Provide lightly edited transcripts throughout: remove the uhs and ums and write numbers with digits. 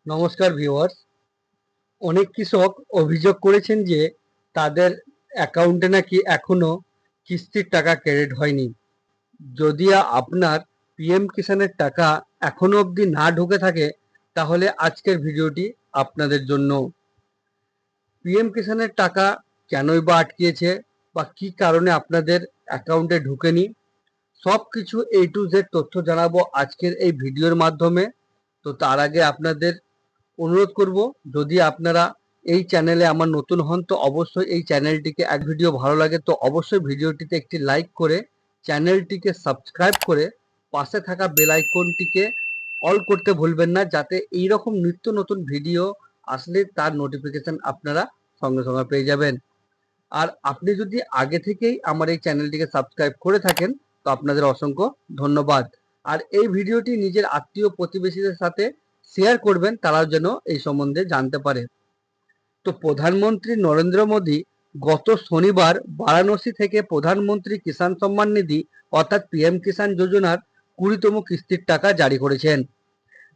নমস্কার ভিউয়ার্স। অনেক কৃষক অভিযোগ করেছেন যে তাদের অ্যাকাউন্টে নাকি এখনো কিস্তির টাকা ক্রেডিট হয়নি। যদি আপনার পিএম কিষাণের টাকা এখনো অবধি না ঢুকে থাকে তাহলে আজকের ভিডিওটি আপনাদের জন্য। পিএম কিষাণের টাকা কেনই বা আটকিয়েছে বা কি কারণে আপনাদের অ্যাকাউন্টে ঢুকেনি, সব কিছু A to Z তথ্য জানাবো আজকের এই ভিডিওর মাধ্যমে। তো তার আগে আপনাদের অনুরোধ করব, যদি আপনারা এই চ্যানেলে আমার নতুন হন তো অবশ্যই এই চ্যানেলটিকে, এক ভিডিও ভালো লাগে তো অবশ্যই ভিডিওটিতে একটি লাইক করে চ্যানেলটিকে সাবস্ক্রাইব করে পাশে থাকা বেল আইকনটিকে অল করতে ভুলবেন না, যাতে এই রকম নিত্য নতুন ভিডিও আসলে তার নোটিফিকেশন আপনারা সঙ্গে সঙ্গে পেয়ে যাবেন। আর আপনি যদি আগে থেকেই আমার এই চ্যানেলটিকে সাবস্ক্রাইব করে থাকেন তো আপনাদের অসংখ্য ধন্যবাদ। আর এই ভিডিওটি নিজের আত্মীয় প্রতিবেশীদের সাথে শেয়ার করবেন, তারাও যেন এই সম্বন্ধে জানতে পারে। তো প্রধানমন্ত্রী নরেন্দ্র মোদী গত শনিবার বারাণসী থেকে প্রধানমন্ত্রী কিষাণ সম্মান নিধি অর্থাৎ পিএম কিষাণ যোজনার 20তম কিস্তির টাকা জারি করেছেন।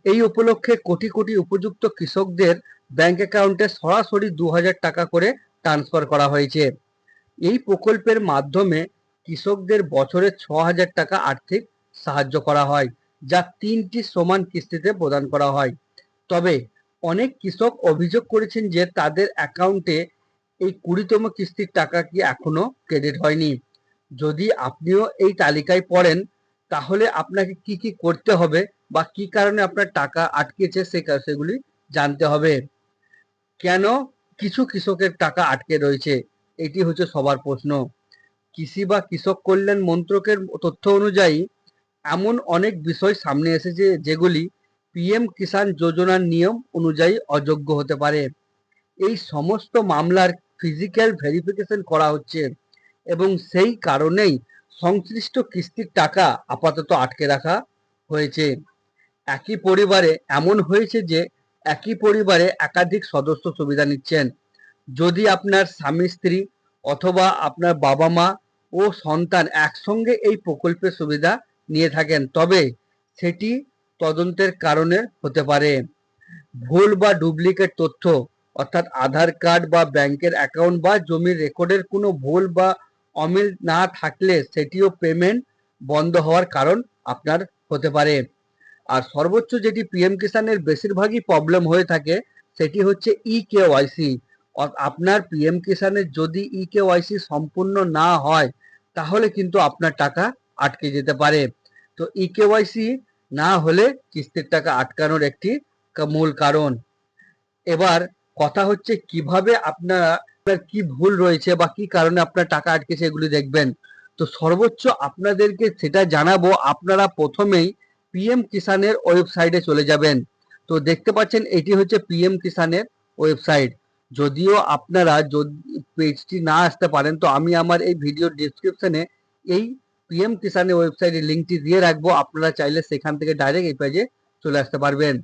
এই উপলক্ষে কোটি কোটি উপযুক্ত কৃষকদের ব্যাংক অ্যাকাউন্টে সরাসরি 2000 টাকা করে ট্রান্সফার করা হয়েছে। এই প্রকল্পের মাধ্যমে কৃষকদের বছরে 6000 টাকা আর্থিক সাহায্য করা হয়, যা 3টি সমান কিস্তিতে প্রদান করা হয়। তবে অনেক কৃষক অভিযোগ করেছেন যে তাদের অ্যাকাউন্টে এই 20তম কিস্তির টাকা কি এখনো ক্রেডিট হয়নি। যদি আপনিও এই তালিকায় পড়েন তাহলে আপনাকে কি কি করতে হবে বা কি কারণে আপনার টাকা আটকেছে সেগুলি জানতে হবে। কেন কিছু কৃষকের টাকা আটকে রয়েছে, এটি হচ্ছে সবার প্রশ্ন। কৃষি বা কৃষক কল্যাণ মন্ত্রকের তথ্য অনুযায়ী এমন অনেক বিষয় সামনে এসেছে যেগুলি পিএম কিষাণ যোজনার নিয়ম অনুযায়ী অযোগ্য হতে পারে। এই সমস্ত মামলার ফিজিক্যাল ভেরিফিকেশন করা হচ্ছে এবং সেই কারণেই সংশ্লিষ্ট কিস্তির টাকা আপাতত আটকে রাখা হয়েছে। একই পরিবারে এমন হয়েছে যে একই পরিবারে একাধিক সদস্য সুবিধা নিচ্ছেন। যদি আপনার স্বামী স্ত্রী অথবা আপনার বাবা মা ও সন্তান একসঙ্গে এই প্রকল্পের সুবিধা নিয়ে থাকেন তবে সেটি তদন্তের কারণে হতে পারে। ভুল বা ডুপ্লিকেট তথ্য অর্থাৎ আধার কার্ড বা ব্যাংকের অ্যাকাউন্ট বা জমির রেকর্ডের কোনো ভুল বা অমিল না থাকলে সেটিও পেমেন্ট বন্ধ হওয়ার কারণ আপনার হতে পারে। আর সর্বোচ্চ যেটি পিএম কিষাণের বেশিরভাগই প্রবলেম হয়ে থাকে সেটি হচ্ছে ইকেওয়াইসি। আপনার পিএম কিষাণের যদি ইকেওয়াইসি সম্পূর্ণ না হয় তাহলে কিন্তু আপনার টাকা আটকে যেতে পারে। তো ইকেওয়াইসি না হলে কিস্তির টাকা আটকানোর একটি মূল কারণ। এবার কথা হচ্ছে কিভাবে আপনার কি ভুল রয়েছে বা কি কারণে আপনার টাকা আটকেছে এগুলি দেখবেন। তো সর্বোচ্চ আপনাদেরকে সেটা জানাবো, আপনারা প্রথমেই পিএম কিষাণের ওয়েবসাইটে চলে যাবেন। তো দেখতে পাচ্ছেন এটি হচ্ছে পিএম কিষাণের ওয়েবসাইট। যদিও আপনারা যদি পেজটি না আসতে পারেন তো আমি আমার এই ভিডিও ডিসক্রিপশনে এই পিএম কিষাণের ওয়েবসাইটের লিঙ্কটি দিয়ে রাখবো, আপনারা চাইলে সেখান থেকে ডাইরেক্ট এই পেজে চলে আসতে পারবেন।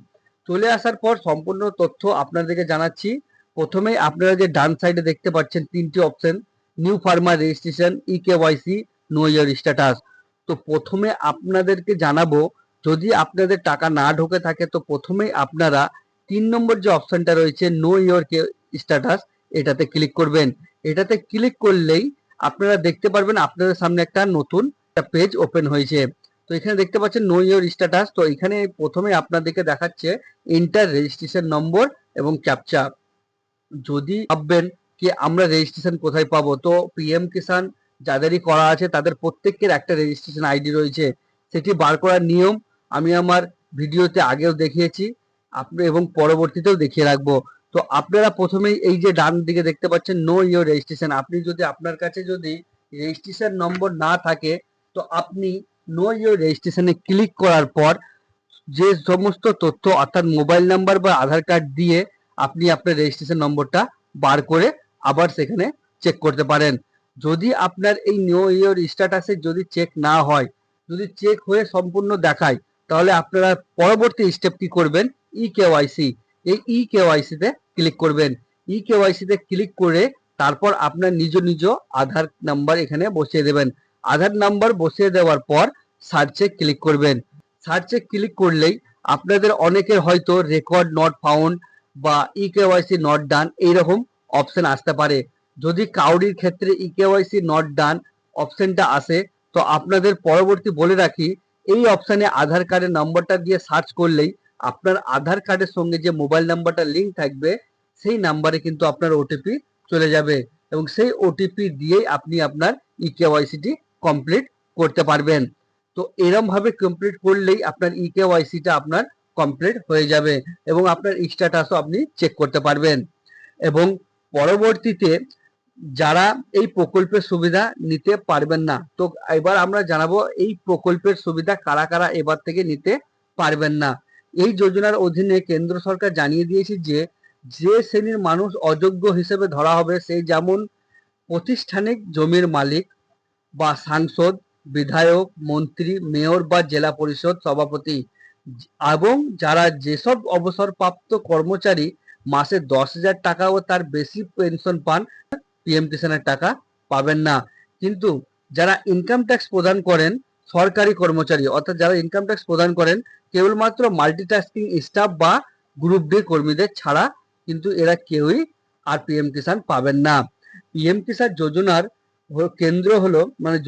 চলে আসার পর সম্পূর্ণ তথ্য আপনাদেরকে জানাচ্ছি। প্রথমেই আপনারা যে ডান সাইডে দেখতে পাচ্ছেন 3টি option, new farmer registration, eKYC, know your status. তো প্রথমে আপনাদেরকে জানাবো, যদি আপনাদের টাকা না ঢোকে থাকে তো প্রথমেই আপনারা 3 নম্বর যে অপশনটা রয়েছে নো ইয়োর স্ট্যাটাস, এটাতে ক্লিক করবেন। এটাতে ক্লিক করলেই আপনারা দেখতে পারবেন আপনাদের সামনে একটা নতুন পেজ ওপেন হয়েছে। তো এখানে দেখতে পাচ্ছেন নো ইয়োর স্ট্যাটাস। তো এখানে প্রথমে আপনাদেরকে দেখাচ্ছে এন্টার রেজিস্ট্রেশন নম্বর এবং ক্যাপচা। যদি ভাববেন কি আমরা রেজিস্ট্রেশন কোথায় পাবো, তো পিএম কিষাণ যাদেরই করা আছে তাদের প্রত্যেকের একটা রেজিস্ট্রেশন আইডি রয়েছে, সেটি বার করার নিয়ম আমি আমার ভিডিওতে আগেও দেখিয়েছি আপনি এবং পরবর্তীতেও দেখিয়ে রাখবো। তো আপনারা প্রথমেই এই যে ডান দিকে দেখতে পাচ্ছেন নো ইয়োর রেজিস্ট্রেশন, আপনি যদি আপনার কাছে যদি রেজিস্ট্রেশন নম্বর না থাকে তো আপনি নো ইয়োর রেজিস্ট্রেশনে ক্লিক করার পর যে সমস্ত তথ্য অর্থাৎ মোবাইল নাম্বার বা আধার কার্ড দিয়ে আপনি আপনার রেজিস্ট্রেশন নম্বরটা বার করে আবার সেখানে চেক করতে পারেন। যদি আপনার এই নো ইয়োর স্ট্যাটাসে যদি চেক না হয়, যদি চেক হয়ে সম্পূর্ণ দেখায় তাহলে আপনারা পরবর্তী স্টেপ কি করবেন, ই কেওয়াইসি। এই ই কেওয়াইসিতে ক্লিক করবেন। ই কেওয়াইসিতে ক্লিক করে তারপর আপনার নিজ নিজ আধার নাম্বার এখানে বসিয়ে দেবেন। আধার নাম্বার বসিয়ে দেওয়ার পর সার্চে ক্লিক করবেন। সার্চে ক্লিক করলেই আপনাদের অনেকের হয়তো রেকর্ড নট ফাউন্ড বা ইকেওয়াইসি নট ডান এইরকম অপশন আসতে পারে। যদি কাউরির ক্ষেত্রে ইকেওয়াইসি নট ডান অপশনটা আসে, তো আপনাদের পরবর্তী বলে রাখি, এই অপশানে আধার কার্ডের নম্বরটা দিয়ে সার্চ করলেই আপনার আধার কার্ডের সঙ্গে যে মোবাইল নাম্বারটা লিঙ্ক থাকবে সেই নাম্বারে কিন্তু আপনার ওটিপি চলে যাবে এবং সেই ওটিপি দিয়েই আপনি আপনার ইকেওয়াইসিটি কমপ্লিট করতে পারবেন। তো এরম ভাবে কমপ্লিট করলেই আপনার ইকেওয়াইসিটা আপনার কমপ্লিট হয়ে যাবে এবং আপনার স্ট্যাটাসও আপনি চেক করতে পারবেন। এবং পরবর্তীতে যারা এই প্রকল্পের সুবিধা নিতে পারবেন না, তো এবার আমরা জানাবো এই প্রকল্পের সুবিধা কারা কারা এবার থেকে নিতে পারবেন না। এই যোজনার অধীনে কেন্দ্র সরকার জানিয়ে দিয়েছে যে যে শ্রেণীর মানুষ অযোগ্য হিসেবে ধরা হবে, সেই যেমন প্রতিষ্ঠানিক জমির মালিক বা সাংসদ, বিধায়ক, মন্ত্রী, মেয়র বা জেলা পরিষদ সভাপতি এবং যারা যেসব অবসরপ্রাপ্ত কর্মচারী মাসে 10,000 টাকা ও তার বেশি পেনশন পান, পিএম কিষাণের টাকা পাবেন না। কিন্তু যারা ইনকাম ট্যাক্স প্রদান করেন, সরকারি কর্মচারী অর্থাৎ যারা ইনকাম ট্যাক্স প্রদান করেন, কেবলমাত্র মাল্টিটাস্কিং স্টাফ বা গ্রুপ ডি কর্মীদের ছাড়া কিন্তু এরা কেউই আর পিএম কিষাণ পাবেন না। পিএম কিষাণ যোজনার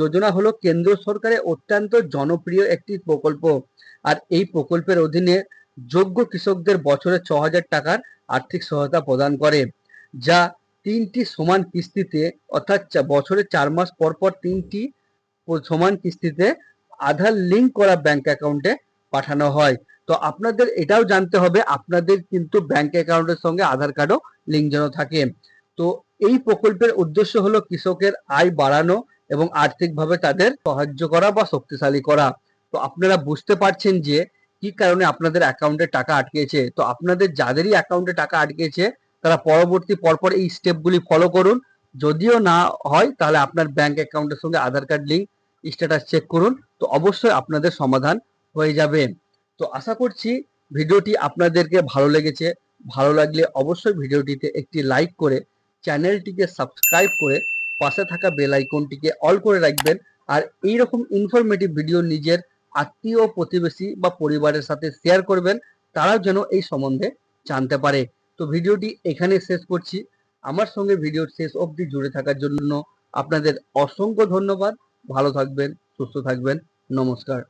যোজনা হলো কেন্দ্র সরকারের অত্যন্ত জনপ্রিয় একটি প্রকল্প। আর এই প্রকল্পের অধীনে যোগ্য কৃষকদের বছরে 6,000 টাকার আর্থিক সহায়তা প্রদান করে, যা 3টি সমান কিস্তিতে অর্থাৎ বছরে 4 মাস পর পর 3টি সমান কিস্তিতে আধার লিঙ্ক করা ব্যাংক অ্যাকাউন্টে পাঠানো হয়। তো আপনাদের এটাও জানতে হবে আপনাদের কিন্তু ব্যাংক অ্যাকাউন্টের সঙ্গে আধার কার্ডও লিঙ্ক যেন থাকে। তো এই প্রকল্পের উদ্দেশ্য হলো কৃষকের আয় বাড়ানো এবং আর্থিকভাবে তাদের সাহায্য করা বা শক্তিশালী করা। তো আপনারা বুঝতে পারছেন যে কি কারণে আপনাদের অ্যাকাউন্টে টাকা আটকেছে। তো আপনাদের যাদেরই অ্যাকাউন্টে টাকা আটকেছে তারা পরবর্তী পরপর এই স্টেপগুলি ফলো করুন। যদিও না হয় তাহলে আপনার ব্যাংক অ্যাকাউন্টের সঙ্গে আধার কার্ড লিঙ্ক স্ট্যাটাস চেক করুন, তো অবশ্যই আপনাদের সমাধান হয়ে যাবে। তো আশা করছি ভিডিওটি আপনাদেরকে ভালো লেগেছে। ভালো লাগলে অবশ্যই ভিডিওটিতে একটি লাইক করে চ্যানেলটিকে সাবস্ক্রাইব করে পাশে থাকা বেল আইকনটিকে অল করে রাখবেন। আর এইরকম ইনফরমেটিভ ভিডিও নিজের আত্মীয়, প্রতিবেশী বা পরিবারের সাথে শেয়ার করবেন, তারাও যেন এই সম্বন্ধে জানতে পারে। তো ভিডিওটি এখানে শেষ করছি। আমার সঙ্গে ভিডিওর শেষ অবধি জুড়ে থাকার জন্য আপনাদের অসংখ্য ধন্যবাদ। ভালো থাকবেন, সুস্থ থাকবেন। নমস্কার।